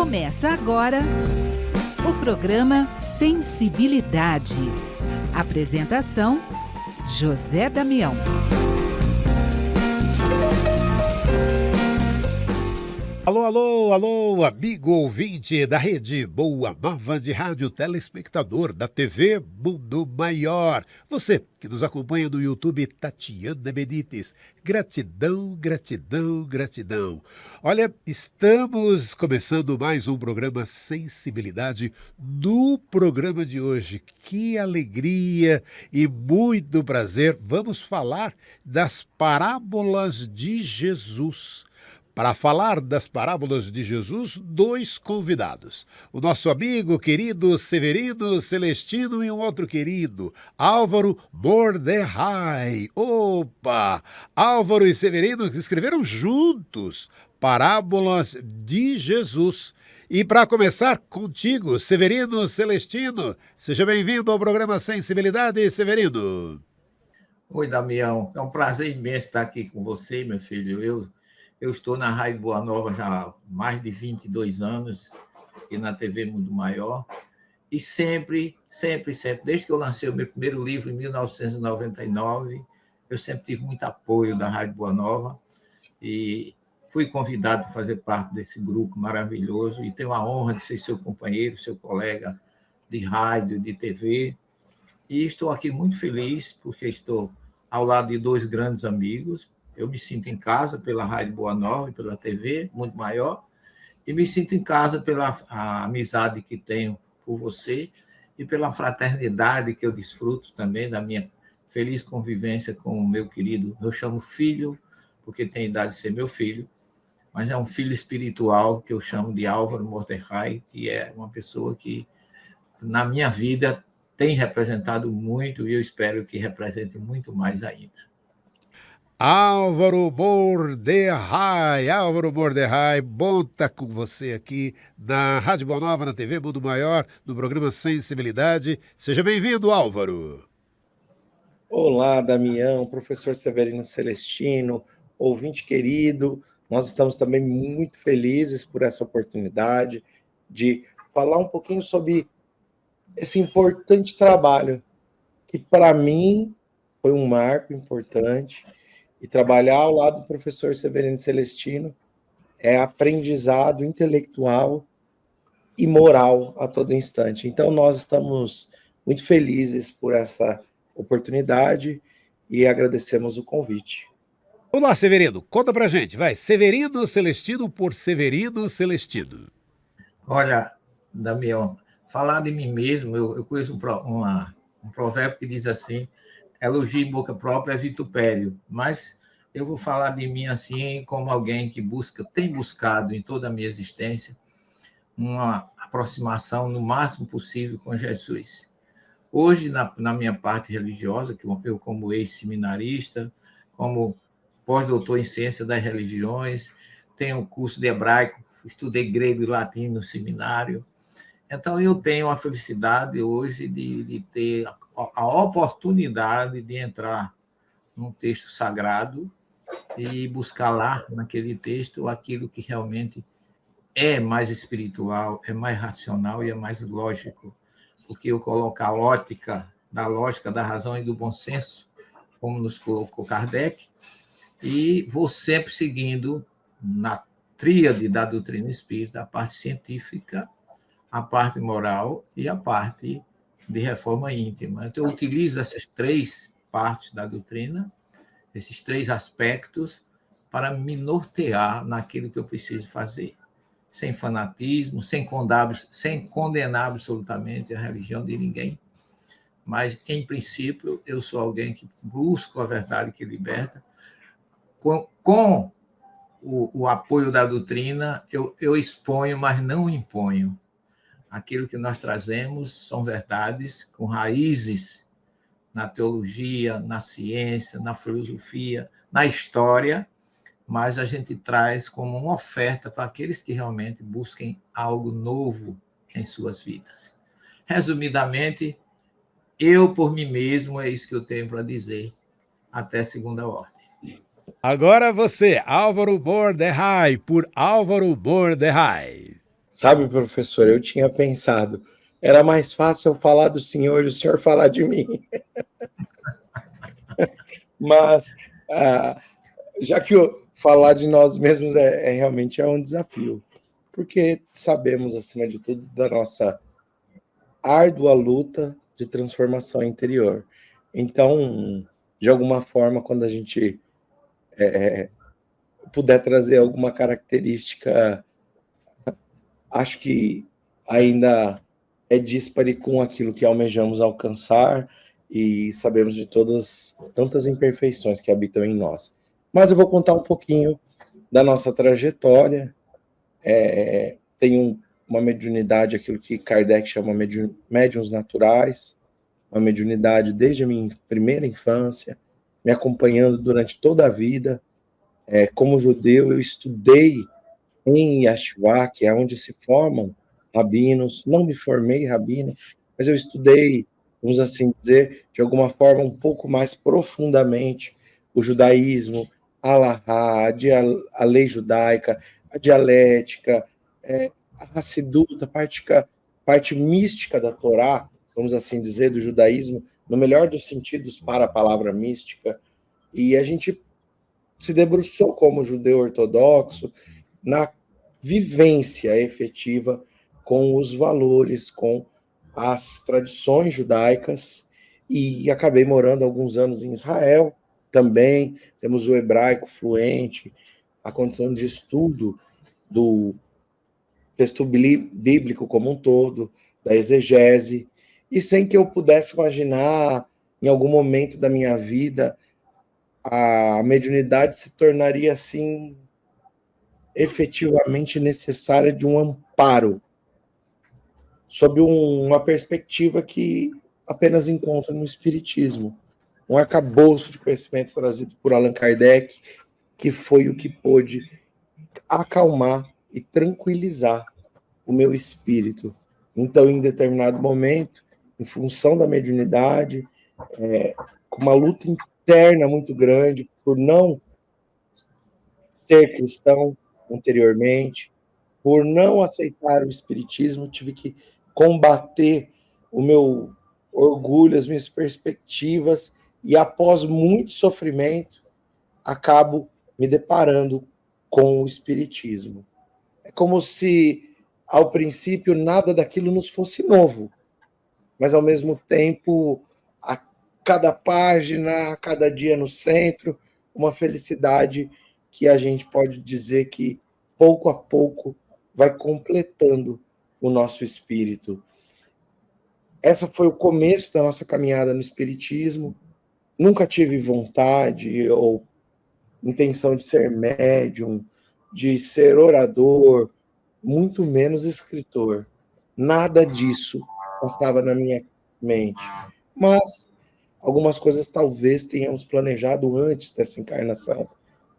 Começa agora o programa Sensibilidade. Apresentação: José Damião. Alô, alô, alô, amigo ouvinte da Rede Boa Nova de Rádio, telespectador da TV Mundo Maior. Você que nos acompanha no YouTube, Tatiana Benites. Gratidão, gratidão, gratidão. Olha, estamos começando mais um programa Sensibilidade. No programa de hoje, que alegria e muito prazer. Vamos falar das parábolas de Jesus. Para falar das parábolas de Jesus, dois convidados. O nosso amigo querido Severino Celestino e um outro querido, Álvaro Mordecai. Opa! Álvaro e Severino escreveram juntos Parábolas de Jesus. E para começar, contigo, Severino Celestino. Seja bem-vindo ao programa Sensibilidade, Severino. Oi, Damião. É um prazer imenso estar aqui com você, meu filho. Eu estou na Rádio Boa Nova já há mais de 22 anos e na TV Mundo Maior. E sempre, desde que eu lancei o meu primeiro livro em 1999, eu sempre tive muito apoio da Rádio Boa Nova e fui convidado para fazer parte desse grupo maravilhoso e tenho a honra de ser seu companheiro, seu colega de rádio, de TV. E estou aqui muito feliz porque estou ao lado de dois grandes amigos. Eu me sinto em casa pela Rádio Boa Nova e pela TV Muito Maior, e me sinto em casa pela amizade que tenho por você e pela fraternidade que eu desfruto também da minha feliz convivência com o meu querido, eu chamo filho, porque tem idade de ser meu filho, mas é um filho espiritual que eu chamo de Álvaro Mordecai, que é uma pessoa que, na minha vida, tem representado muito e eu espero que represente muito mais ainda. Álvaro Mordecai, bom estar com você aqui na Rádio Boa Nova, na TV Mundo Maior, no programa Sensibilidade. Seja bem-vindo, Álvaro. Olá, Damião, professor Severino Celestino, ouvinte querido. Nós estamos também muito felizes por essa oportunidade de falar um pouquinho sobre esse importante trabalho, que para mim foi um marco importante. E trabalhar ao lado do professor Severino Celestino é aprendizado intelectual e moral a todo instante. Então, nós estamos muito felizes por essa oportunidade e agradecemos o convite. Olá, Severino, conta pra gente, vai. Severino Celestino por Severino Celestino. Olha, Damião, falar de mim mesmo, eu conheço um provérbio que diz assim: elogio em boca própria é vitupério, mas eu vou falar de mim assim como alguém que tem buscado em toda a minha existência uma aproximação no máximo possível com Jesus. Hoje, na minha parte religiosa, que eu como ex-seminarista, como pós-doutor em ciência das religiões, tenho curso de hebraico, estudei grego e latim no seminário. Então, eu tenho a felicidade hoje de ter a oportunidade de entrar num texto sagrado e buscar lá, naquele texto, aquilo que realmente é mais espiritual, é mais racional e é mais lógico. Porque eu coloco a ótica da lógica, da razão e do bom senso, como nos colocou Kardec, e vou sempre seguindo na tríade da doutrina espírita a parte científica, a parte moral e a parte de reforma íntima. Então, eu utilizo essas três partes da doutrina, esses três aspectos, para me nortear naquilo que eu preciso fazer, sem fanatismo, sem condenar absolutamente a religião de ninguém. Mas, em princípio, eu sou alguém que busca a verdade que liberta. Com o apoio da doutrina, eu exponho, mas não imponho. Aquilo que nós trazemos são verdades com raízes na teologia, na ciência, na filosofia, na história, mas a gente traz como uma oferta para aqueles que realmente busquem algo novo em suas vidas. Resumidamente, eu por mim mesmo, é isso que eu tenho para dizer. Até segunda ordem. Agora você, Álvaro Mordecai, por Álvaro Mordecai. Sabe, professor, eu tinha pensado, era mais fácil eu falar do senhor e o senhor falar de mim. Mas, já que falar de nós mesmos realmente é um desafio, porque sabemos, acima de tudo, da nossa árdua luta de transformação interior. Então, de alguma forma, quando a gente puder trazer alguma característica, acho que ainda é díspare com aquilo que almejamos alcançar e sabemos de tantas imperfeições que habitam em nós. Mas eu vou contar um pouquinho da nossa trajetória. Tenho uma mediunidade, aquilo que Kardec chama médiuns naturais, uma mediunidade desde a minha primeira infância, me acompanhando durante toda a vida. Como judeu, eu estudei em Yeshiva, que é onde se formam rabinos. Não me formei rabino, mas eu estudei, vamos assim dizer, de alguma forma um pouco mais profundamente o judaísmo, a Halahá, a lei judaica, a dialética, a Hassiduta, a parte mística da Torá, vamos assim dizer, do judaísmo, no melhor dos sentidos para a palavra mística. E a gente se debruçou como judeu ortodoxo na vivência efetiva com os valores, com as tradições judaicas, e acabei morando alguns anos em Israel também. Temos o hebraico fluente, a condição de estudo do texto bíblico como um todo, da exegese, e sem que eu pudesse imaginar, em algum momento da minha vida, a mediunidade se tornaria, assim, efetivamente necessária de um amparo, sob uma perspectiva que apenas encontro no Espiritismo. Um arcabouço de conhecimento trazido por Allan Kardec, que foi o que pôde acalmar e tranquilizar o meu espírito. Então, em determinado momento, em função da mediunidade, com uma luta interna muito grande por não ser cristão anteriormente, por não aceitar o espiritismo, tive que combater o meu orgulho, as minhas perspectivas, e após muito sofrimento, acabo me deparando com o espiritismo. É como se, ao princípio, nada daquilo nos fosse novo, mas, ao mesmo tempo, a cada página, a cada dia no centro, uma felicidade que a gente pode dizer que, pouco a pouco, vai completando o nosso espírito. Essa foi o começo da nossa caminhada no espiritismo. Nunca tive vontade ou intenção de ser médium, de ser orador, muito menos escritor. Nada disso passava na minha mente. Mas algumas coisas talvez tenhamos planejado antes dessa encarnação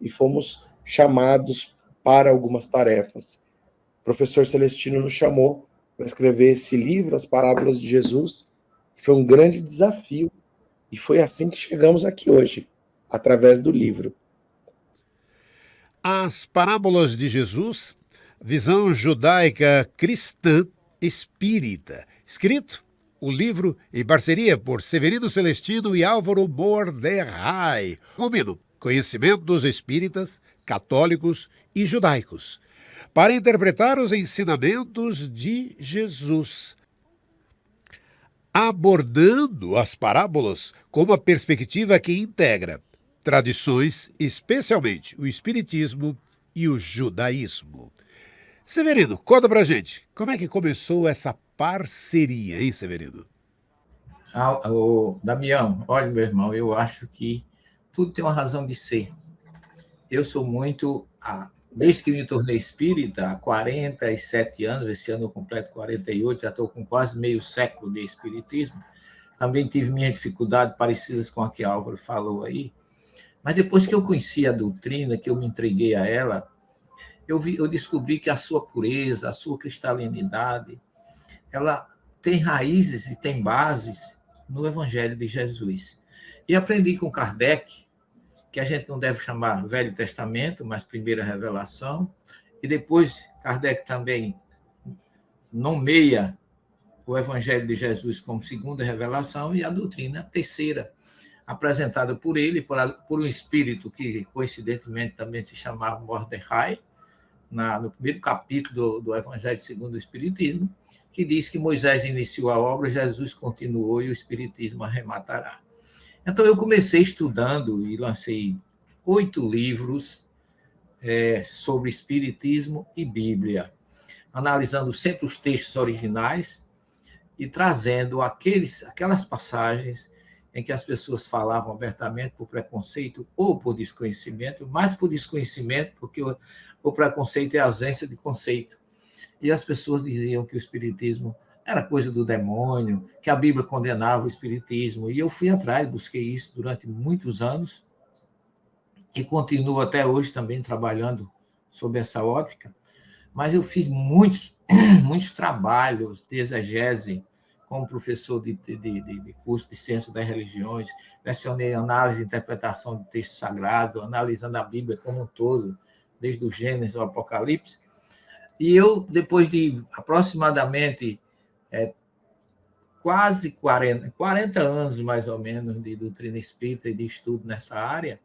e fomos chamados para algumas tarefas. O professor Celestino nos chamou para escrever esse livro, As Parábolas de Jesus, que foi um grande desafio, e foi assim que chegamos aqui hoje, através do livro. As Parábolas de Jesus, visão judaica cristã espírita. Escrito o livro em parceria por Severino Celestino e Álvaro Mordecai. Combino conhecimentos espíritas, católicos e judaicos, para interpretar os ensinamentos de Jesus, abordando as parábolas com uma perspectiva que integra tradições, especialmente o espiritismo e o judaísmo. Severino, conta pra gente, como é que começou essa parceria, hein, Severino? Damião, olha, meu irmão, eu acho que tudo tem uma razão de ser. Eu sou muito, desde que me tornei espírita, há 47 anos, esse ano eu completo 48, já estou com quase meio século de espiritismo. Também tive minhas dificuldades parecidas com a que Álvaro falou aí, mas depois que eu conheci a doutrina, que eu me entreguei a ela, eu descobri que a sua pureza, a sua cristalinidade, ela tem raízes e tem bases no Evangelho de Jesus. E aprendi com Kardec que a gente não deve chamar Velho Testamento, mas Primeira Revelação, e depois Kardec também nomeia o Evangelho de Jesus como segunda revelação e a doutrina terceira, apresentada por ele, por um espírito que, coincidentemente, também se chamava Mordecai, no primeiro capítulo do Evangelho segundo o Espiritismo, que diz que Moisés iniciou a obra, Jesus continuou e o Espiritismo arrematará. Então, eu comecei estudando e lancei 8 livros sobre Espiritismo e Bíblia, analisando sempre os textos originais e trazendo aquelas passagens em que as pessoas falavam abertamente por preconceito ou por desconhecimento, mais por desconhecimento, porque o preconceito é a ausência de conceito. E as pessoas diziam que o espiritismo era coisa do demônio, que a Bíblia condenava o espiritismo. E eu fui atrás, busquei isso durante muitos anos e continuo até hoje também trabalhando sob essa ótica. Mas eu fiz muitos trabalhos de exegese como professor de curso de Ciência das Religiões, lecionei análise e interpretação de texto sagrado, analisando a Bíblia como um todo, desde o Gênesis ao Apocalipse. E eu, depois de aproximadamente quase 40 anos, mais ou menos, de doutrina espírita e de estudo nessa área,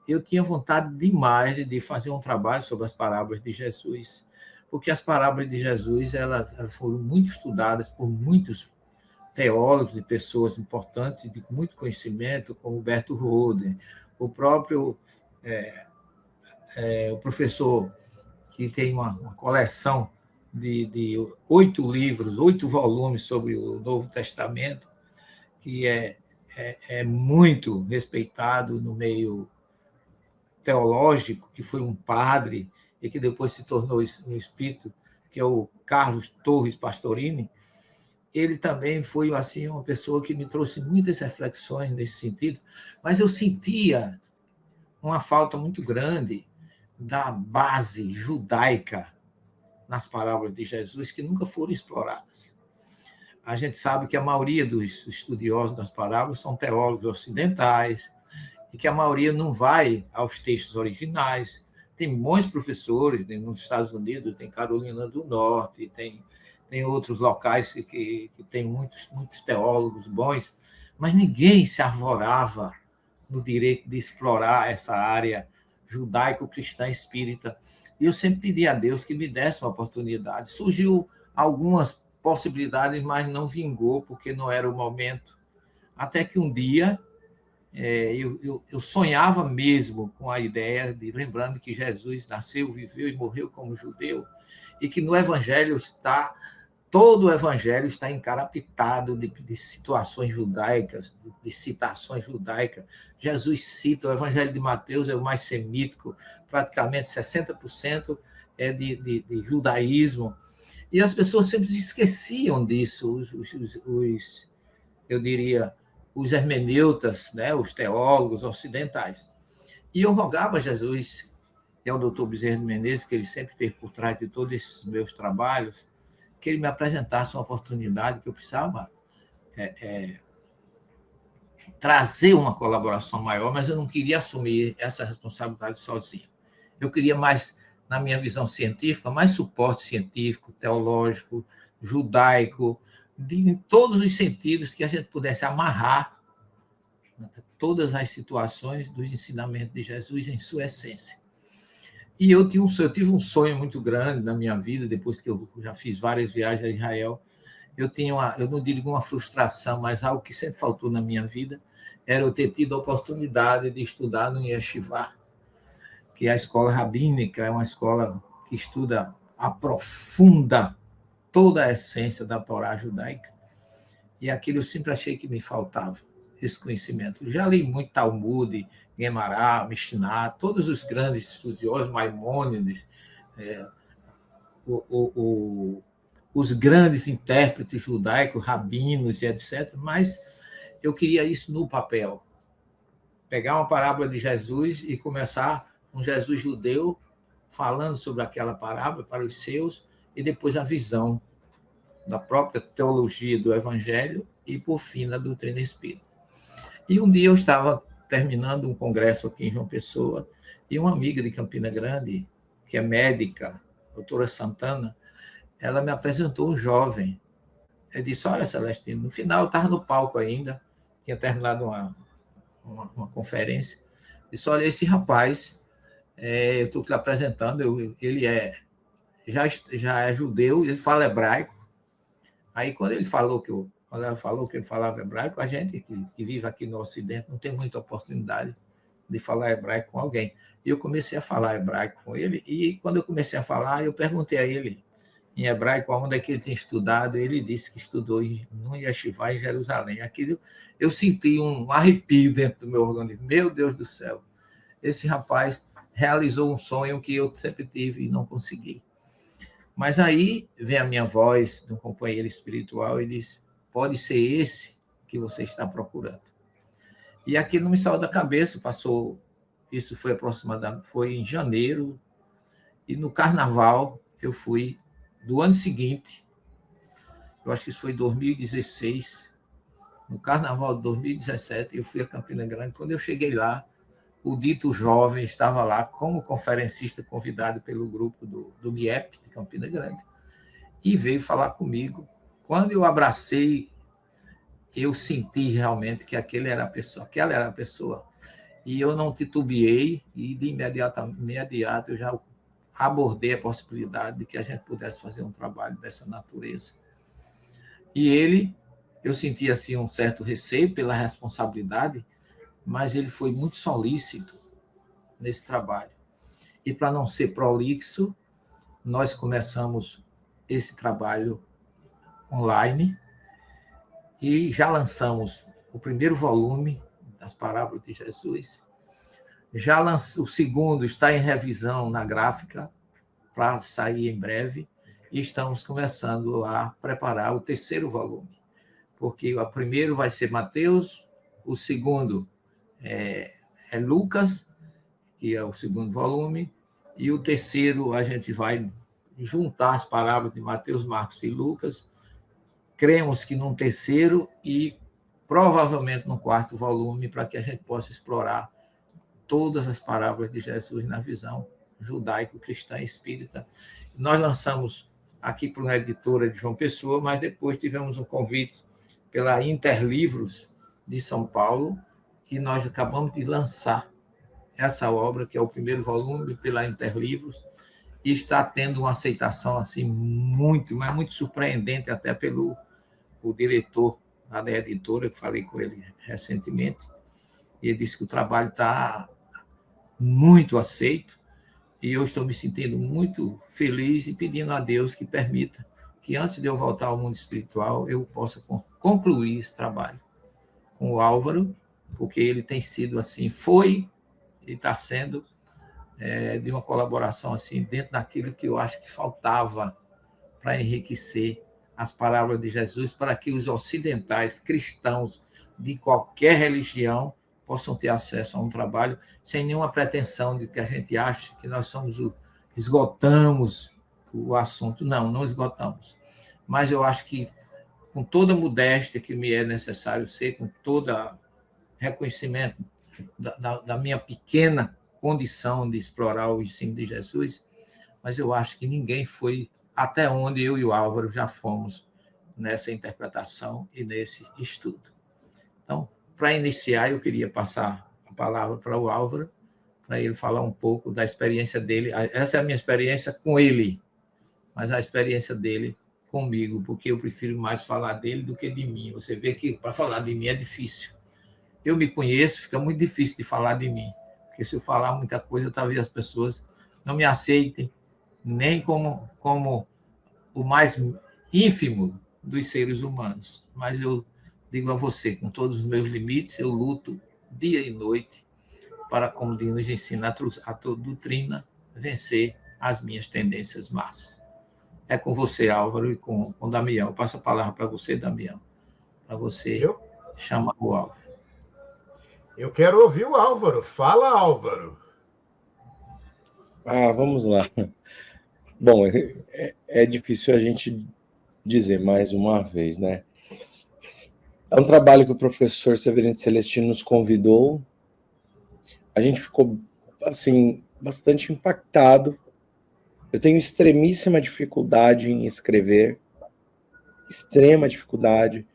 eu tinha vontade demais de fazer um trabalho sobre as parábolas de Jesus, porque as parábolas de Jesus elas foram muito estudadas por muitos teólogos e pessoas importantes de muito conhecimento, como Humberto Roden, o próprio o professor que tem uma coleção de 8 livros, 8 volumes sobre o Novo Testamento, que é muito respeitado no meio teológico, que foi um padre e que depois se tornou um espírito, que é o Carlos Torres Pastorini. Ele também foi assim uma pessoa que me trouxe muitas reflexões nesse sentido, mas eu sentia uma falta muito grande da base judaica nas parábolas de Jesus, que nunca foram exploradas. A gente sabe que a maioria dos estudiosos das parábolas são teólogos ocidentais e que a maioria não vai aos textos originais. Tem bons professores nos Estados Unidos, tem Carolina do Norte, tem outros locais que tem muitos teólogos bons, mas ninguém se arvorava no direito de explorar essa área judaico-cristã espírita. E eu sempre pedi a Deus que me desse uma oportunidade. Surgiu algumas possibilidades, mas não vingou, porque não era o momento. Até que um dia eu sonhava mesmo com a ideia lembrando que Jesus nasceu, viveu e morreu como judeu, e que no Evangelho todo o Evangelho está encarapitado de situações judaicas, de citações judaicas. Jesus cita, o Evangelho de Mateus é o mais semítico, praticamente 60% é de judaísmo, e as pessoas sempre esqueciam disso, eu diria, os hermeneutas, né, os teólogos ocidentais. E eu rogava a Jesus, e ao doutor Bezerra de Menezes, que ele sempre esteve por trás de todos esses meus trabalhos, que ele me apresentasse uma oportunidade que eu precisava trazer uma colaboração maior, mas eu não queria assumir essa responsabilidade sozinho. Eu queria mais, na minha visão científica, mais suporte científico, teológico, judaico, em todos os sentidos que a gente pudesse amarrar todas as situações dos ensinamentos de Jesus em sua essência. E eu tive um sonho muito grande na minha vida, depois que eu já fiz várias viagens a Israel. Eu não digo uma frustração, mas algo que sempre faltou na minha vida, era eu ter tido a oportunidade de estudar no Yeshivá, que é a escola rabínica, é uma escola que aprofunda toda a essência da Torá judaica. E aquilo eu sempre achei que me faltava, esse conhecimento. Eu já li muito Talmud, Guemará, Mishnah, todos os grandes estudiosos, Maimônides, os grandes intérpretes judaicos, rabinos e etc., mas eu queria isso no papel. Pegar uma parábola de Jesus e começar um Jesus judeu falando sobre aquela parábola para os seus, e depois a visão da própria teologia do Evangelho e, por fim, da doutrina espírita. E um dia eu estava terminando um congresso aqui em João Pessoa, e uma amiga de Campina Grande, que é médica, doutora Santana, ela me apresentou um jovem. Eu disse, olha, Celestino, no final eu estava no palco ainda, tinha terminado uma conferência. Eu disse, olha, esse rapaz, eu estou te apresentando, ele já é judeu, ele fala hebraico. Aí, quando ela falou que ele falava hebraico, a gente que vive aqui no Ocidente não tem muita oportunidade de falar hebraico com alguém. E eu comecei a falar hebraico com ele, e quando eu comecei a falar, eu perguntei a ele, em hebraico, onde é que ele tinha estudado, e ele disse que estudou no Yeshivá, em Jerusalém. Aquilo, eu senti um arrepio dentro do meu organismo. Meu Deus do céu, esse rapaz realizou um sonho que eu sempre tive e não consegui. Mas aí vem a minha voz de um companheiro espiritual e diz, pode ser esse que você está procurando. E aquilo não me saiu da cabeça, isso foi em janeiro, e no carnaval eu fui, do ano seguinte, eu acho que isso foi 2016, no carnaval de 2017, eu fui a Campina Grande. Quando eu cheguei lá, o dito jovem estava lá como conferencista convidado pelo grupo do GIEP, de Campina Grande, e veio falar comigo. Quando eu abracei, eu senti realmente que aquela era a pessoa. E eu não titubeei, e de imediato eu já abordei a possibilidade de que a gente pudesse fazer um trabalho dessa natureza. E eu senti assim um certo receio pela responsabilidade, mas ele foi muito solícito nesse trabalho. E para não ser prolixo, nós começamos esse trabalho online e já lançamos o primeiro volume das Parábolas de Jesus. O segundo está em revisão na gráfica para sair em breve e estamos começando a preparar o terceiro volume, porque o primeiro vai ser Mateus, o segundo é Lucas, que é o segundo volume, e o terceiro a gente vai juntar as parábolas de Mateus, Marcos e Lucas. Cremos que num terceiro e provavelmente no quarto volume, para que a gente possa explorar todas as parábolas de Jesus na visão judaico-cristã e espírita. Nós lançamos aqui para uma editora de João Pessoa, mas depois tivemos um convite pela Interlivros de São Paulo, e nós acabamos de lançar essa obra, que é o primeiro volume, pela Interlivros, e está tendo uma aceitação assim muito surpreendente, até pelo o diretor da editora, que falei com ele recentemente, e ele disse que o trabalho está muito aceito, e eu estou me sentindo muito feliz e pedindo a Deus que permita que, antes de eu voltar ao mundo espiritual, eu possa concluir esse trabalho com o Álvaro, porque ele tem sido assim, foi e está sendo de uma colaboração assim, dentro daquilo que eu acho que faltava para enriquecer as parábolas de Jesus, para que os ocidentais cristãos de qualquer religião possam ter acesso a um trabalho sem nenhuma pretensão de que a gente ache que nós esgotamos o assunto. Não esgotamos. Mas eu acho que, com toda a modéstia que me é necessário ser, com todo reconhecimento da minha pequena condição de explorar o ensino de Jesus, mas eu acho que ninguém foi até onde eu e o Álvaro já fomos nessa interpretação e nesse estudo. Então, para iniciar, eu queria passar a palavra para o Álvaro, para ele falar um pouco da experiência dele. Essa é a minha experiência com ele, mas a experiência dele comigo, porque eu prefiro mais falar dele do que de mim. Você vê que para falar de mim é difícil. Eu me conheço, fica muito difícil de falar de mim, porque se eu falar muita coisa, talvez as pessoas não me aceitem, nem como o mais ínfimo dos seres humanos. Mas eu digo a você, com todos os meus limites, eu luto dia e noite para, como nos ensina a doutrina, vencer as minhas tendências más. É com você, Álvaro, e com Damião. Eu passo a palavra para você, Damião, para você chamar o Álvaro. Eu quero ouvir o Álvaro. Fala, Álvaro. Vamos lá. Bom, é difícil a gente dizer mais uma vez, né? É um trabalho que o professor Severino Celestino nos convidou. A gente ficou, assim, bastante impactado Eu tenho extremíssima dificuldade em escrever, extrema dificuldade.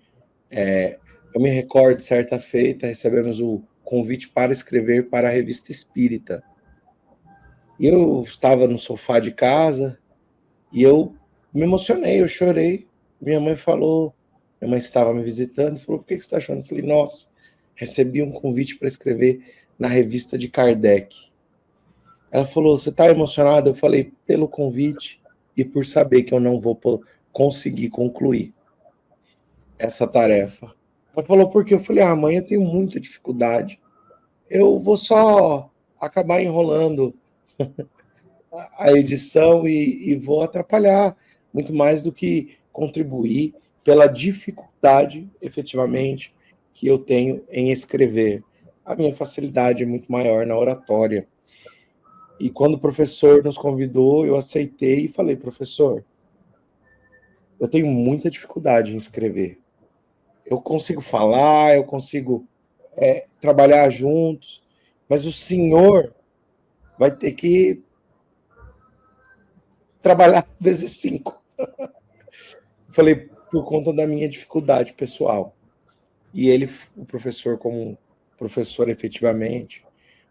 Eu me recordo, certa feita, recebemos o convite para escrever para a Revista Espírita. E eu estava no sofá de casa e eu me emocionei, eu chorei. Minha mãe estava me visitando, falou, por que você está chorando? Eu falei, nossa, recebi um convite para escrever na revista de Kardec. Ela falou, você está emocionada? Eu falei, pelo convite e por saber que eu não vou conseguir concluir essa tarefa. Ela falou, por quê? Eu falei, mãe, eu tenho muita dificuldade. Eu vou só acabar enrolando a edição e vou atrapalhar muito mais do que contribuir pela dificuldade, efetivamente, que eu tenho em escrever. A minha facilidade é muito maior na oratória. E quando o professor nos convidou, eu aceitei e falei, professor, eu tenho muita dificuldade em escrever. Eu consigo falar, eu consigo trabalhar juntos, mas o senhor vai ter que trabalhar vezes 5. Falei, por conta da minha dificuldade pessoal. E ele, o professor, como professor efetivamente,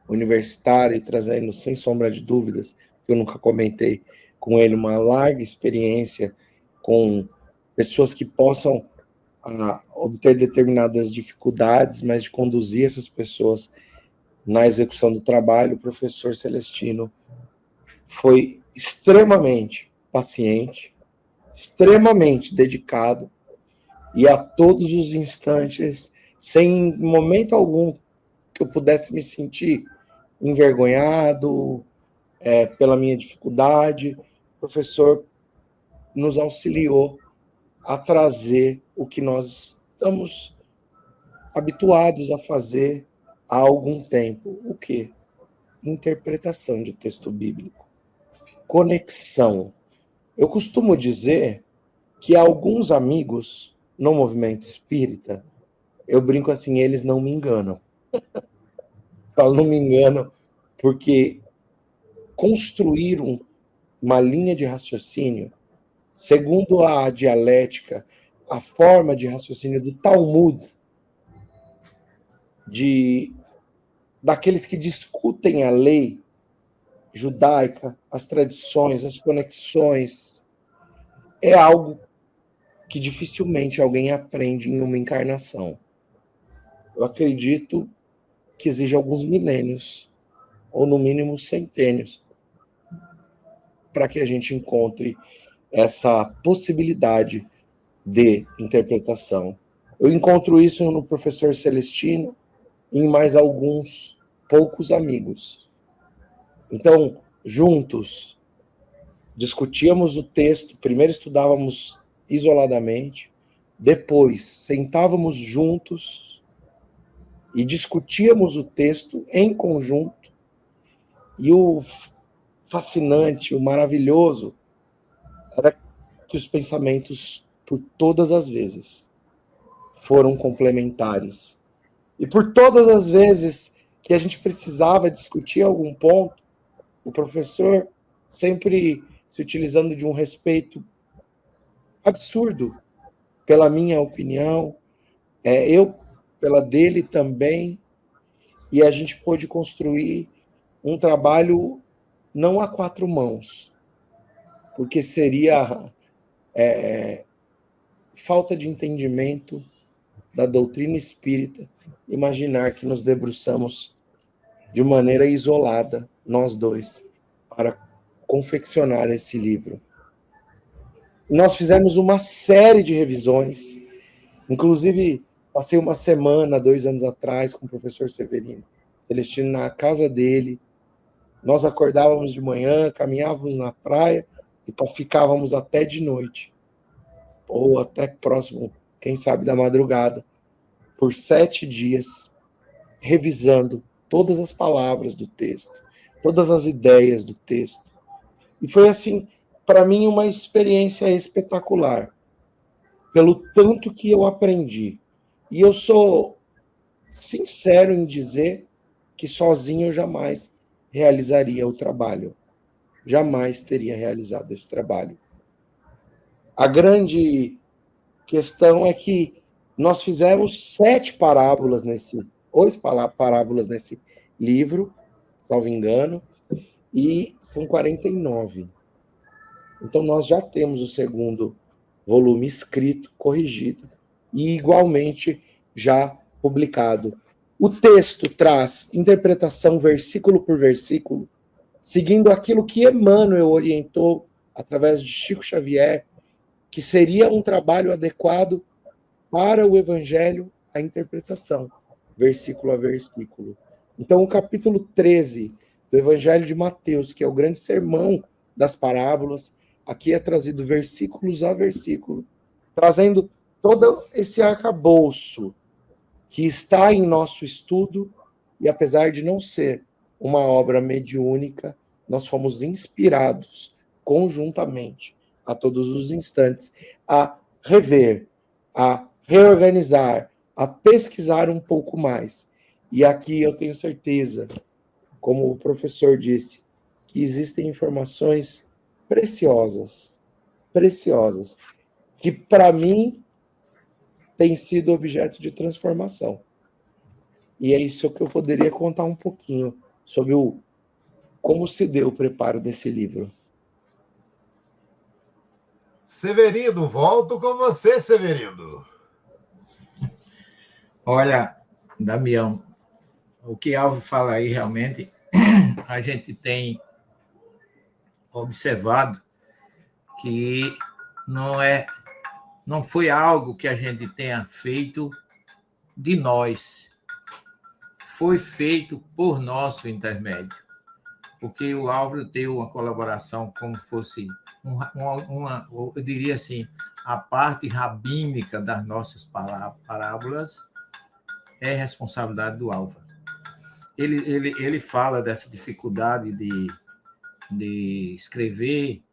universitário, e trazendo, sem sombra de dúvidas, que eu nunca comentei com ele, uma larga experiência com pessoas que possam obter determinadas dificuldades, mas de conduzir essas pessoas na execução do trabalho. O professor Celestino foi extremamente paciente, extremamente dedicado, e a todos os instantes, sem momento algum que eu pudesse me sentir envergonhado pela minha dificuldade, o professor nos auxiliou a trazer o que nós estamos habituados a fazer há algum tempo. O quê? Interpretação de texto bíblico. Conexão. Eu costumo dizer que alguns amigos no movimento espírita, eu brinco assim, eles não me enganam. Falo, não me enganam, porque construir uma linha de raciocínio, segundo a dialética, a forma de raciocínio do Talmud, daqueles que discutem a lei judaica, as tradições, as conexões, é algo que dificilmente alguém aprende em uma encarnação. Eu acredito que exige alguns milênios, ou no mínimo centênios, para que a gente encontre essa possibilidade de interpretação. Eu encontro isso no professor Celestino e em mais alguns poucos amigos. Então, juntos, discutíamos o texto, primeiro estudávamos isoladamente, depois sentávamos juntos e discutíamos o texto em conjunto, e o fascinante, o maravilhoso, era que os pensamentos, por todas as vezes, foram complementares. E por todas as vezes que a gente precisava discutir algum ponto, o professor, sempre se utilizando de um respeito absurdo pela minha opinião, eu pela dele também, e a gente pôde construir um trabalho não a 4 mãos, porque seria falta de entendimento da doutrina espírita imaginar que nos debruçamos de maneira isolada, nós dois, para confeccionar esse livro. Nós fizemos uma série de revisões, inclusive passei uma semana, 2 anos atrás, com o professor Severino Celestino na casa dele. Nós acordávamos de manhã, caminhávamos na praia e ficávamos até de noite, ou até próximo, quem sabe, da madrugada, por 7 dias, revisando todas as palavras do texto, todas as ideias do texto. E foi, assim, para mim, uma experiência espetacular, pelo tanto que eu aprendi. E eu sou sincero em dizer que sozinho eu jamais realizaria o trabalho. jamais teria realizado esse trabalho. A grande questão é que nós fizemos 8 parábolas nesse livro, salvo engano, e são 49. Então, nós já temos o segundo volume escrito, corrigido, e igualmente já publicado. O texto traz interpretação versículo por versículo, seguindo aquilo que Emmanuel orientou através de Chico Xavier, que seria um trabalho adequado para o Evangelho, a interpretação, versículo a versículo. Então, o capítulo 13 do Evangelho de Mateus, que é o grande sermão das parábolas, aqui é trazido versículos a versículo, trazendo todo esse arcabouço que está em nosso estudo, e apesar de não ser uma obra mediúnica, nós fomos inspirados conjuntamente, a todos os instantes, a rever, a reorganizar, a pesquisar um pouco mais. E aqui eu tenho certeza, como o professor disse, que existem informações preciosas, que para mim têm sido objeto de transformação. E é isso que eu poderia contar um pouquinho sobre como se deu o preparo desse livro. Severino, volto com você, Severino. Olha, Damião, o que Alvo fala aí realmente, a gente tem observado que não foi algo que a gente tenha feito de nós, foi feito por nosso intermédio, porque o Álvaro deu uma colaboração como fosse eu diria assim, a parte rabínica das nossas parábolas é responsabilidade do Álvaro. Ele fala dessa dificuldade de escrever,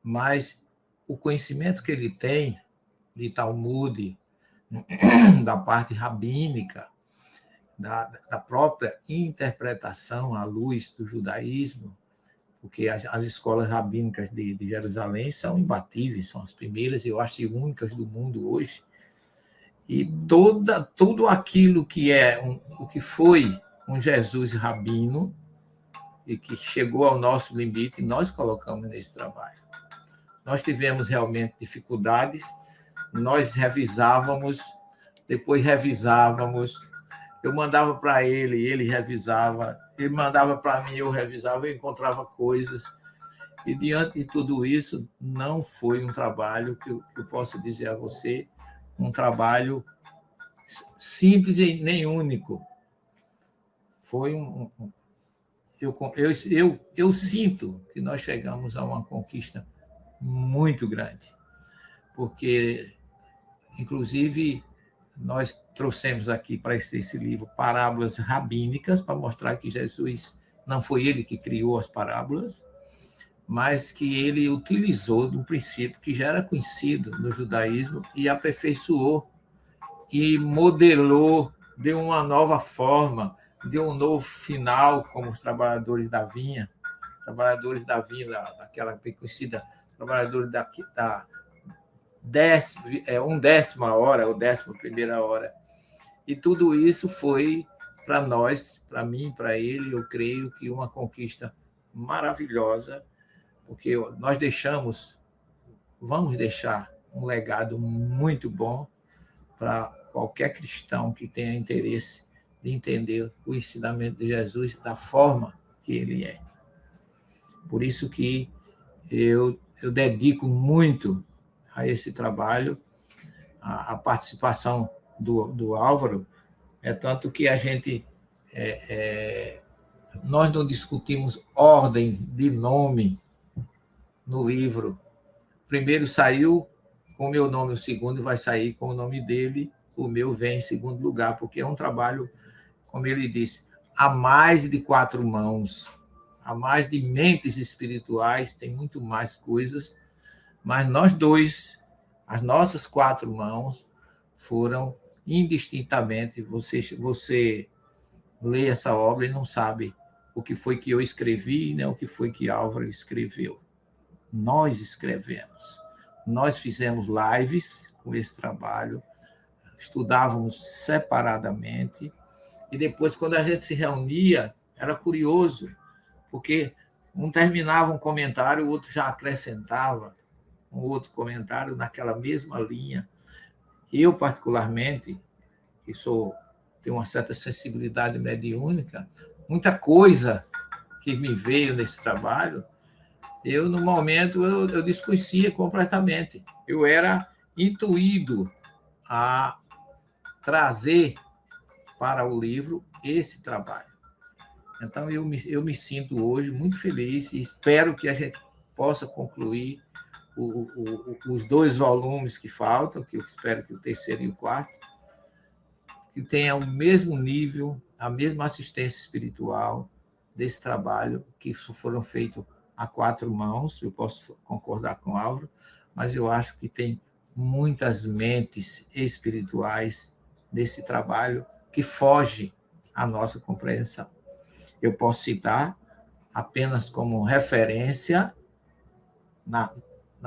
mas o conhecimento que ele tem de Talmud, da parte rabínica, da própria interpretação à luz do judaísmo, porque as escolas rabínicas de Jerusalém são imbatíveis, são as primeiras, eu acho, únicas do mundo hoje. E tudo aquilo que o que foi um Jesus rabino e que chegou ao nosso limite, nós colocamos nesse trabalho. Nós tivemos realmente dificuldades, nós revisávamos, depois revisávamos, eu mandava para ele revisava, ele mandava para mim, eu revisava, eu encontrava coisas. E, diante de tudo isso, não foi um trabalho que eu posso dizer a você, um trabalho simples e nem único. Foi eu sinto que nós chegamos a uma conquista muito grande, porque, inclusive, nós trouxemos aqui para esse livro parábolas rabínicas, para mostrar que Jesus não foi ele que criou as parábolas, mas que ele utilizou de um princípio que já era conhecido no judaísmo e aperfeiçoou e modelou, deu uma nova forma, deu um novo final, como os trabalhadores da vinha, daquela bem conhecida, trabalhadores da undécima hora, ou 11ª hora. E tudo isso foi para nós, para mim, para ele, eu creio que uma conquista maravilhosa, porque nós vamos deixar um legado muito bom para qualquer cristão que tenha interesse de entender o ensinamento de Jesus da forma que ele é. Por isso que eu dedico muito a esse trabalho, a participação do Álvaro, tanto que a gente nós não discutimos ordem de nome no livro. Primeiro saiu com o meu nome, o segundo vai sair com o nome dele, o meu vem em segundo lugar, porque é um trabalho, como ele disse, há mais de 4 mãos, há mais de mentes espirituais, tem muito mais coisas, mas nós dois, as nossas 4 mãos foram indistintamente. Você lê essa obra e não sabe o que foi que eu escrevi, nem o que foi que Álvaro escreveu. Nós escrevemos. Nós fizemos lives com esse trabalho, estudávamos separadamente, e depois, quando a gente se reunia, era curioso, porque um terminava um comentário, o outro já acrescentava um outro comentário naquela mesma linha. Eu, particularmente, que tenho uma certa sensibilidade mediúnica, muita coisa que me veio nesse trabalho, no momento, eu desconhecia completamente. Eu era intuído a trazer para o livro esse trabalho. Então, eu me sinto hoje muito feliz e espero que a gente possa concluir os 2 volumes que faltam, que eu espero que o 3º e o 4º, que tenha o mesmo nível, a mesma assistência espiritual desse trabalho, que foram feitos a 4 mãos. Eu posso concordar com o Álvaro, mas eu acho que tem muitas mentes espirituais nesse trabalho que foge à nossa compreensão. Eu posso citar apenas como referência, na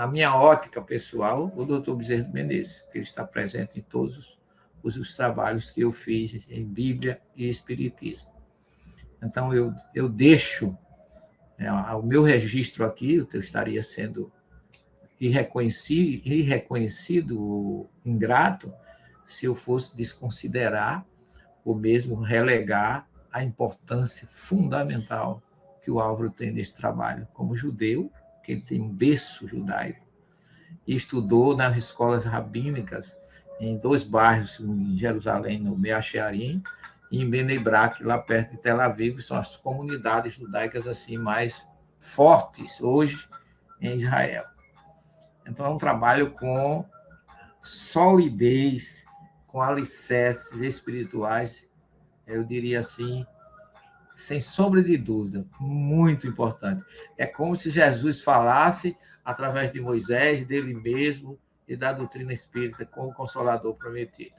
minha ótica pessoal, o Dr. Bezerra de Menezes, que ele está presente em todos os trabalhos que eu fiz em Bíblia e Espiritismo. Então, eu deixo o meu registro aqui, eu estaria sendo irreconhecido, ingrato, se eu fosse desconsiderar ou mesmo relegar a importância fundamental que o Álvaro tem nesse trabalho. Como judeu, que ele tem um berço judaico, e estudou nas escolas rabínicas em 2 bairros em Jerusalém, no Mea Shearim, e em Bnei Brak, lá perto de Tel Aviv, são as comunidades judaicas assim mais fortes hoje em Israel. Então, é um trabalho com solidez, com alicerces espirituais, eu diria assim, sem sombra de dúvida, muito importante. É como se Jesus falasse através de Moisés, dele mesmo e da doutrina espírita com o Consolador prometido.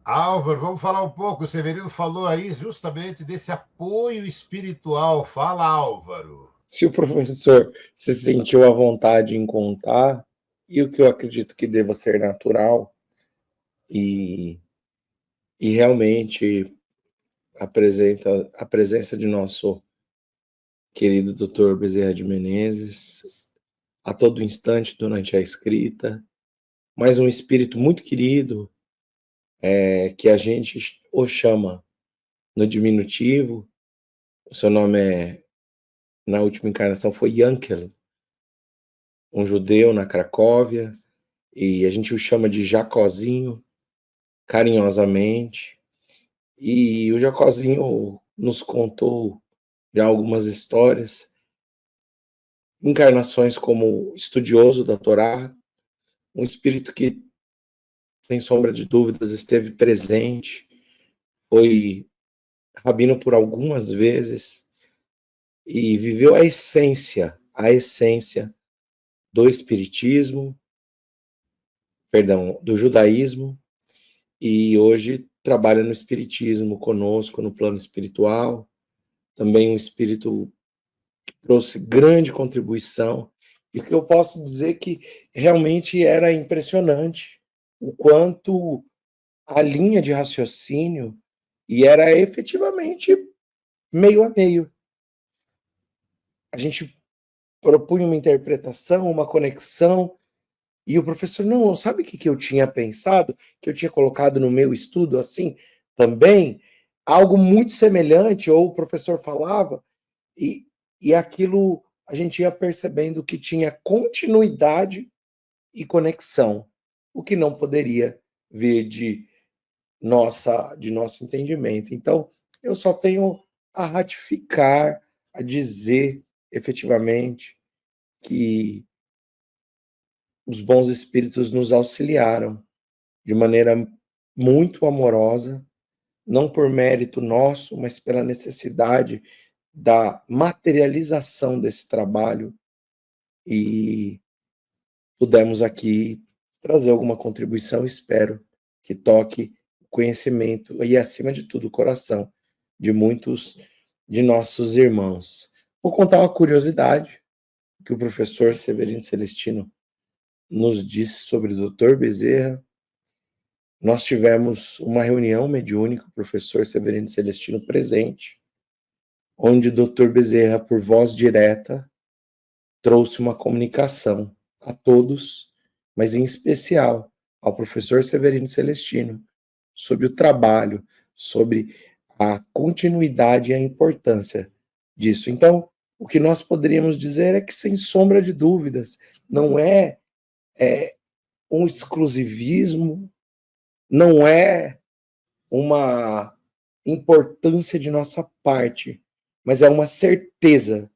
Álvaro, vamos falar um pouco. O Severino falou aí justamente desse apoio espiritual. Fala, Álvaro. Se o professor se sentiu à vontade em contar, e o que eu acredito que deva ser natural, e realmente apresenta a presença de nosso querido Dr. Bezerra de Menezes a todo instante durante a escrita, mas um espírito muito querido, que a gente o chama no diminutivo. O seu nome na última encarnação foi Yankel, um judeu na Cracóvia, e a gente o chama de Jacozinho, carinhosamente. E o Jacozinho nos contou já algumas histórias, encarnações como estudioso da Torá, um espírito que, sem sombra de dúvidas, esteve presente, foi rabino por algumas vezes e viveu a essência do espiritismo, do judaísmo, e hoje trabalha no espiritismo conosco, no plano espiritual. Também um espírito que trouxe grande contribuição, e o que eu posso dizer que realmente era impressionante o quanto a linha de raciocínio, e era efetivamente meio a meio. A gente propunha uma interpretação, uma conexão, e o professor, não, sabe o que eu tinha pensado, que eu tinha colocado no meu estudo assim também? Algo muito semelhante, ou o professor falava, e aquilo a gente ia percebendo que tinha continuidade e conexão, o que não poderia vir de nosso entendimento. Então, eu só tenho a ratificar, a dizer efetivamente que os bons espíritos nos auxiliaram de maneira muito amorosa, não por mérito nosso, mas pela necessidade da materialização desse trabalho, e pudemos aqui trazer alguma contribuição. Espero que toque o conhecimento e, acima de tudo, o coração de muitos de nossos irmãos. Vou contar uma curiosidade que o professor Severino Celestino nos disse sobre o Dr. Bezerra. Nós tivemos uma reunião mediúnica, o professor Severino Celestino presente, onde o Dr. Bezerra, por voz direta, trouxe uma comunicação a todos, mas em especial ao professor Severino Celestino, sobre o trabalho, sobre a continuidade e a importância disso. Então, o que nós poderíamos dizer é que, sem sombra de dúvidas, não é um exclusivismo, não é uma importância de nossa parte, mas é uma certeza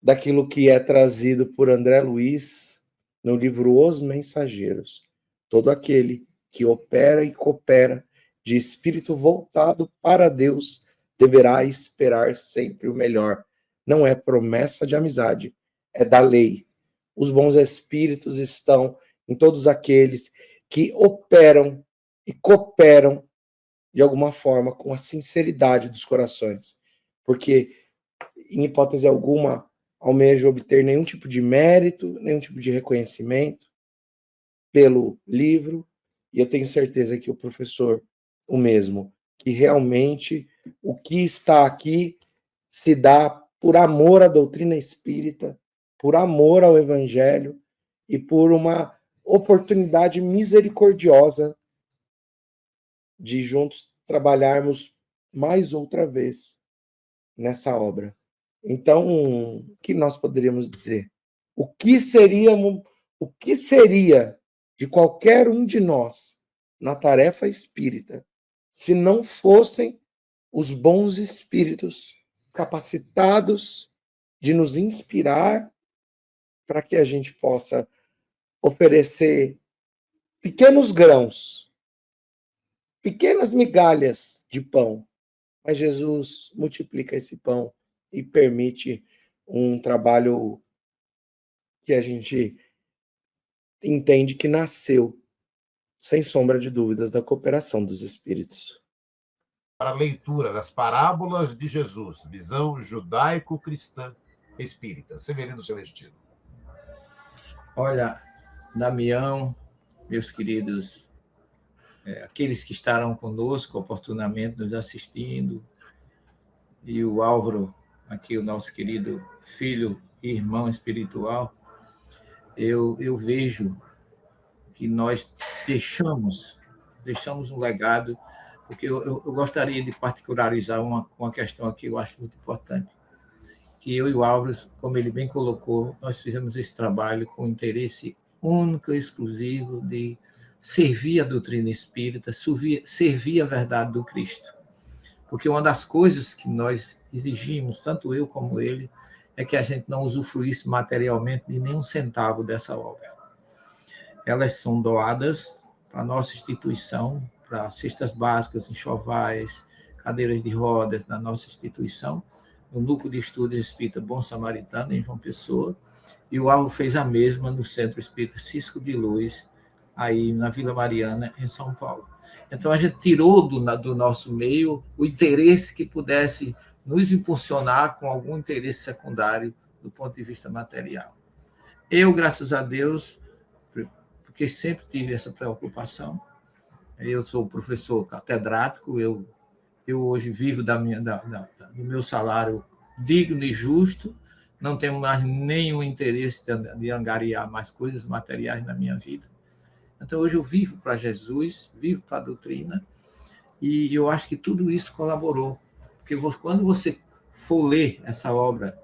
daquilo que é trazido por André Luiz no livro Os Mensageiros. Todo aquele que opera e coopera de espírito voltado para Deus deverá esperar sempre o melhor. Não é promessa de amizade, é da lei. Os bons espíritos estão em todos aqueles que operam e cooperam de alguma forma com a sinceridade dos corações. Porque, em hipótese alguma, almejo obter nenhum tipo de mérito, nenhum tipo de reconhecimento pelo livro, e eu tenho certeza que o professor, o mesmo, que realmente o que está aqui se dá por amor à doutrina espírita, por amor ao evangelho e por uma oportunidade misericordiosa de juntos trabalharmos mais outra vez nessa obra. Então, o que nós poderíamos dizer? O que seria de qualquer um de nós na tarefa espírita se não fossem os bons espíritos capacitados de nos inspirar para que a gente possa oferecer pequenos grãos, pequenas migalhas de pão, mas Jesus multiplica esse pão e permite um trabalho que a gente entende que nasceu, sem sombra de dúvidas, da cooperação dos espíritos. Para a leitura das parábolas de Jesus, visão judaico-cristã espírita. Severino Celestino. Olha, Damião, meus queridos, aqueles que estarão conosco oportunamente nos assistindo, e o Álvaro, aqui o nosso querido filho e irmão espiritual, eu vejo que nós deixamos um legado, porque eu gostaria de particularizar uma questão aqui que eu acho muito importante, que eu e o Álvaro, como ele bem colocou, nós fizemos esse trabalho com interesse único e exclusivo de servir a doutrina espírita, servir a verdade do Cristo. Porque uma das coisas que nós exigimos, tanto eu como ele, é que a gente não usufruísse materialmente de nenhum centavo dessa obra. Elas são doadas para a nossa instituição, para cestas básicas, enxovais, cadeiras de rodas na nossa instituição, no Núcleo de Estudos Espírita Bom Samaritano, em João Pessoa, e o Álvaro fez a mesma no Centro Espírita Cisco de Luz, aí na Vila Mariana, em São Paulo. Então, a gente tirou do nosso meio o interesse que pudesse nos impulsionar com algum interesse secundário do ponto de vista material. Eu, graças a Deus, porque sempre tive essa preocupação, eu sou professor catedrático, eu hoje vivo do meu salário digno e justo, não tenho mais nenhum interesse de angariar mais coisas materiais na minha vida. Então, hoje eu vivo para Jesus, vivo para a doutrina, e eu acho que tudo isso colaborou. Porque quando você for ler essa obra,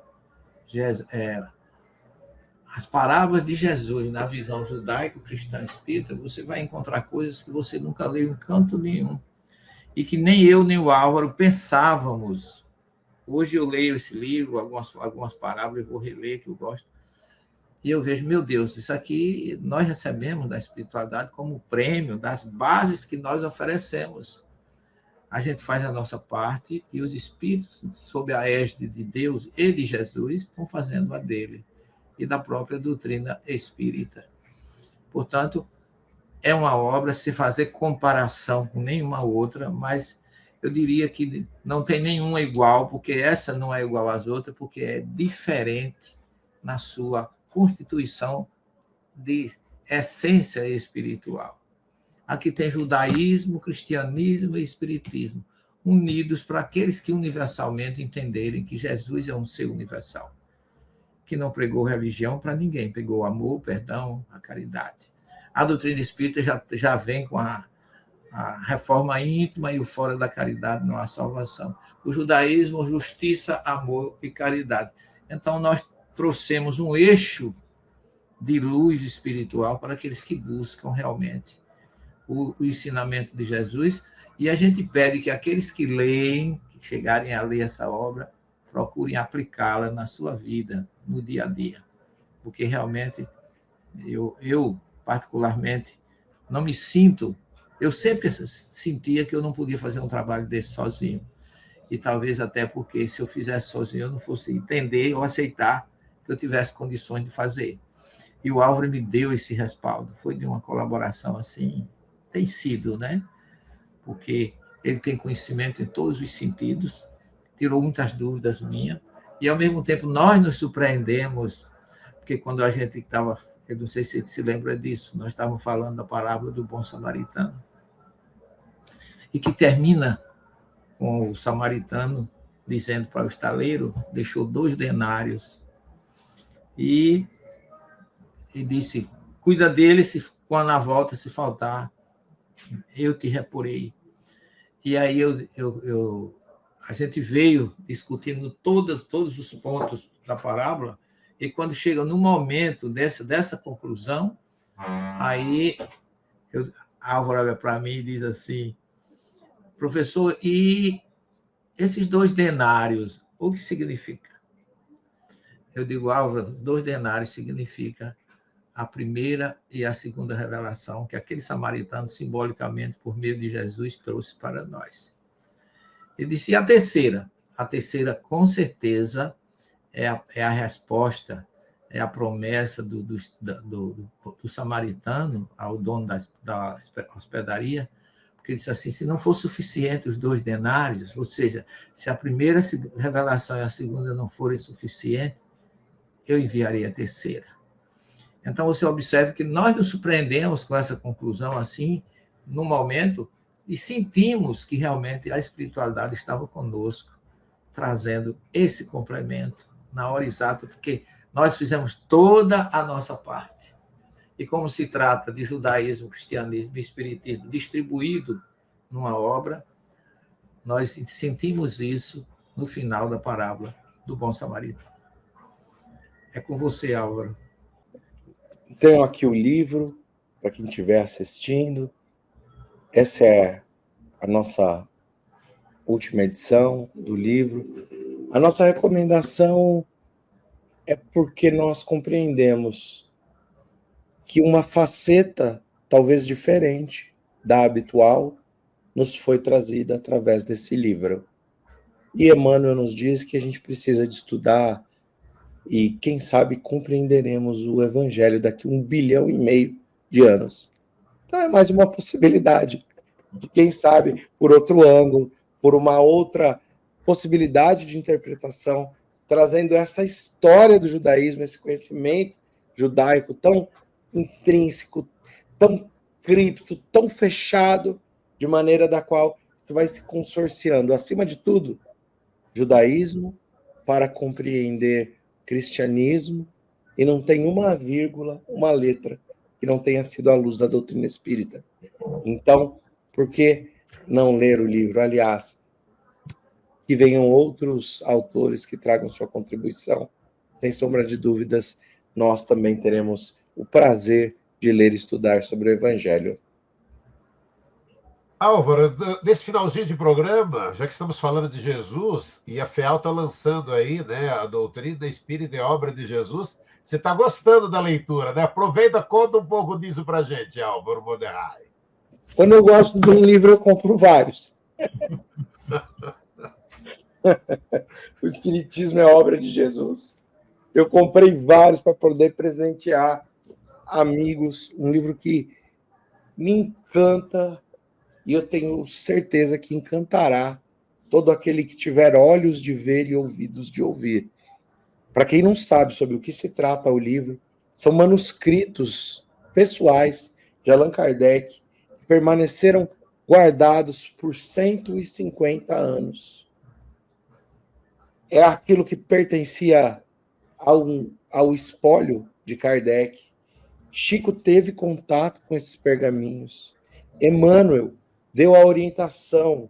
as parábolas de Jesus na visão judaico-cristã espírita, você vai encontrar coisas que você nunca leu em canto nenhum, e que nem eu nem o Álvaro pensávamos. Hoje eu leio esse livro, algumas parábolas, eu vou reler, que eu gosto, e eu vejo, meu Deus, isso aqui nós recebemos da espiritualidade como prêmio das bases que nós oferecemos. A gente faz a nossa parte e os espíritos, sob a égide de Deus e de Jesus, estão fazendo a dele e da própria doutrina espírita. Portanto, é uma obra, se fazer comparação com nenhuma outra, mas eu diria que não tem nenhuma igual, porque essa não é igual às outras, porque é diferente na sua constituição de essência espiritual. Aqui tem judaísmo, cristianismo e espiritismo, unidos para aqueles que universalmente entenderem que Jesus é um ser universal, que não pregou religião para ninguém, pregou o amor, o perdão, a caridade. A doutrina espírita já vem com a reforma íntima e o fora da caridade não há salvação. O judaísmo, justiça, amor e caridade. Então, nós trouxemos um eixo de luz espiritual para aqueles que buscam realmente o ensinamento de Jesus, e a gente pede que aqueles que leem, que chegarem a ler essa obra, procurem aplicá-la na sua vida, no dia a dia. Porque realmente, eu particularmente, não me sinto... Eu sempre sentia que eu não podia fazer um trabalho desse sozinho. E talvez até porque, se eu fizesse sozinho, eu não fosse entender ou aceitar que eu tivesse condições de fazer. E o Álvaro me deu esse respaldo. Foi de uma colaboração assim, tem sido, né? Porque ele tem conhecimento em todos os sentidos, tirou muitas dúvidas minhas, e, ao mesmo tempo, nós nos surpreendemos, porque quando a gente estava... Eu não sei se você se lembra disso, nós estávamos falando da parábola do bom samaritano, e que termina com o samaritano dizendo para o estaleiro, deixou 2 denários, e disse, cuida dele, quando na volta, se faltar, eu te reporei. E aí a gente veio discutindo todos os pontos da parábola, e quando chega no momento dessa conclusão, aí Álvaro olha para mim e diz assim, professor, e esses 2 denários, o que significa? Eu digo, Álvaro, 2 denários significa a primeira e a segunda revelação que aquele samaritano, simbolicamente, por meio de Jesus, trouxe para nós. Ele disse, e a terceira? A terceira, com certeza, é a resposta, é a promessa do samaritano ao dono da hospedaria, porque ele disse assim, se não for suficiente os 2 denários, ou seja, se a primeira revelação e a segunda não forem suficientes, eu enviarei a terceira. Então, você observa que nós nos surpreendemos com essa conclusão assim, no momento, e sentimos que realmente a espiritualidade estava conosco, trazendo esse complemento na hora exata, porque nós fizemos toda a nossa parte. E como se trata de judaísmo, cristianismo e espiritismo distribuído numa obra, nós sentimos isso no final da parábola do bom samaritano. É com você, Álvaro. Tenho aqui o livro, para quem estiver assistindo. Essa é a nossa última edição do livro. A nossa recomendação é porque nós compreendemos que uma faceta, talvez diferente da habitual, nos foi trazida através desse livro. E Emmanuel nos diz que a gente precisa de estudar e, quem sabe, compreenderemos o Evangelho daqui a 1,5 bilhão de anos. Então é mais uma possibilidade de, quem sabe, por outro ângulo, por uma outra possibilidade de interpretação, trazendo essa história do judaísmo, esse conhecimento judaico tão intrínseco, tão cripto, tão fechado, de maneira da qual isso vai se consorciando. Acima de tudo, judaísmo para compreender cristianismo, e não tem uma vírgula, uma letra que não tenha sido à luz da doutrina espírita. Então, por que não ler o livro? Aliás, que venham outros autores que tragam sua contribuição. Sem sombra de dúvidas, nós também teremos o prazer de ler e estudar sobre o Evangelho. Álvaro, nesse finalzinho de programa, já que estamos falando de Jesus, e a FEAL está lançando aí, né, a doutrina espírita e a obra de Jesus, você está gostando da leitura, né? Aproveita, conta um pouco disso para a gente, Álvaro Moderai. Quando eu gosto de um livro, eu compro vários. O Espiritismo é obra de Jesus. Eu comprei vários para poder presentear amigos. Um livro que me encanta e eu tenho certeza que encantará todo aquele que tiver olhos de ver e ouvidos de ouvir. Para quem não sabe sobre o que se trata o livro, são manuscritos pessoais de Allan Kardec que permaneceram guardados por 150 anos. É aquilo que pertencia ao espólio de Kardec. Chico teve contato com esses pergaminhos. Emmanuel deu a orientação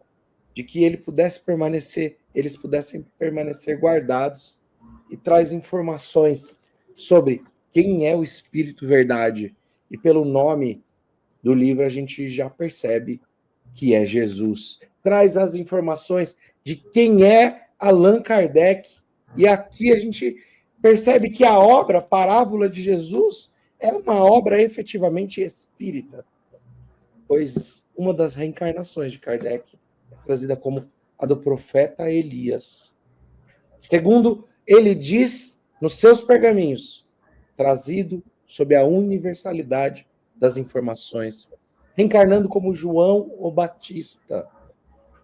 de que eles pudessem permanecer guardados e traz informações sobre quem é o Espírito Verdade. E pelo nome do livro a gente já percebe que é Jesus. Traz as informações de quem é Allan Kardec. E aqui a gente percebe que a obra Parábola de Jesus é uma obra efetivamente espírita, pois uma das reencarnações de Kardec é trazida como a do profeta Elias. Segundo ele diz nos seus pergaminhos, trazido sob a universalidade das informações, reencarnando como João o Batista.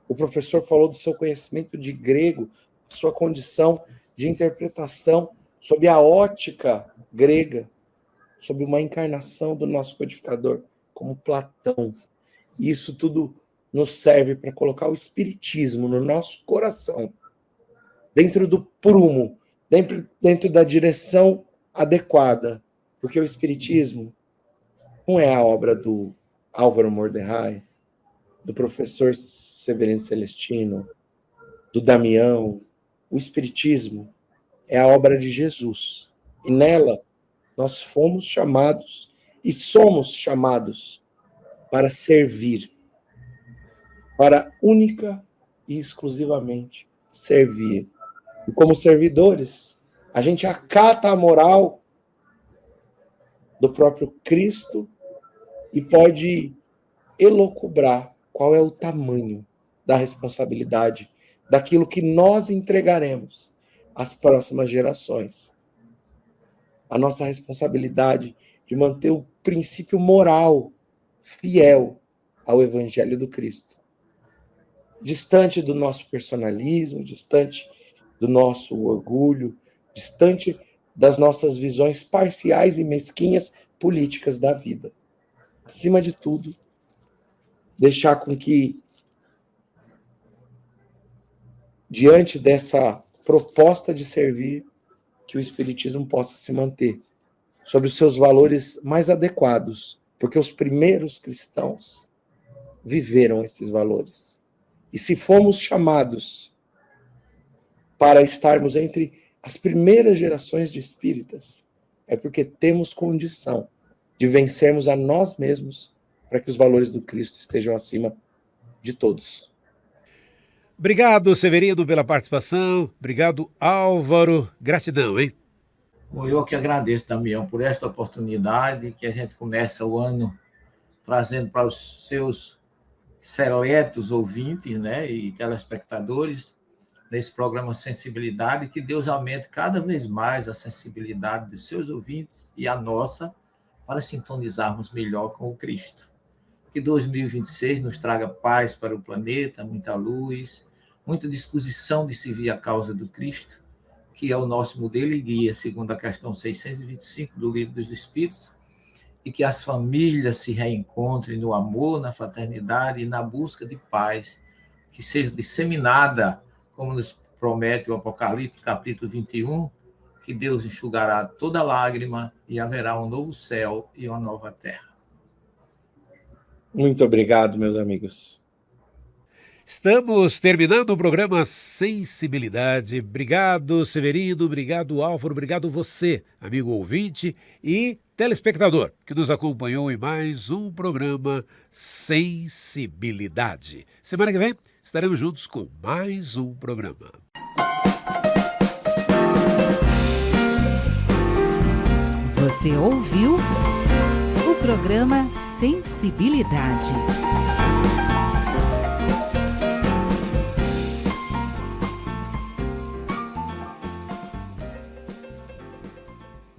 O professor falou do seu conhecimento de grego, sua condição de interpretação sob a ótica grega, sob uma encarnação do nosso codificador, como Platão. E isso tudo nos serve para colocar o espiritismo no nosso coração, dentro do prumo, dentro da direção adequada, porque o espiritismo não é a obra do Álvaro Mordecai, do professor Severino Celestino, do Damião. O espiritismo é a obra de Jesus. E nela nós fomos chamados e somos chamados para servir, para única e exclusivamente servir. E como servidores, a gente acata a moral do próprio Cristo e pode elocubrar qual é o tamanho da responsabilidade daquilo que nós entregaremos às próximas gerações. A nossa responsabilidade de manter o princípio moral fiel ao Evangelho do Cristo. Distante do nosso personalismo, distante do nosso orgulho, distante das nossas visões parciais e mesquinhas políticas da vida. Acima de tudo, deixar com que, diante dessa proposta de servir, que o Espiritismo possa se manter sobre os seus valores mais adequados, porque os primeiros cristãos viveram esses valores. E se fomos chamados para estarmos entre as primeiras gerações de espíritas, é porque temos condição de vencermos a nós mesmos para que os valores do Cristo estejam acima de todos. Obrigado, Severino, pela participação. Obrigado, Álvaro. Gratidão, hein? Eu que agradeço, Damião, por esta oportunidade que a gente começa o ano trazendo para os seus seletos ouvintes, né, e telespectadores nesse programa Sensibilidade, que Deus aumente cada vez mais a sensibilidade dos seus ouvintes e a nossa para sintonizarmos melhor com o Cristo. Que 2026 nos traga paz para o planeta, muita luz, muita disposição de servir a causa do Cristo, que é o nosso modelo e guia, segundo a questão 625 do Livro dos Espíritos, e que as famílias se reencontrem no amor, na fraternidade e na busca de paz, que seja disseminada, como nos promete o Apocalipse, capítulo 21, que Deus enxugará toda lágrima e haverá um novo céu e uma nova terra. Muito obrigado, meus amigos. Estamos terminando o programa Sensibilidade. Obrigado, Severino, obrigado, Álvaro, obrigado você, amigo ouvinte e telespectador, que nos acompanhou em mais um programa Sensibilidade. Semana que vem estaremos juntos com mais um programa. Você ouviu o programa Sensibilidade.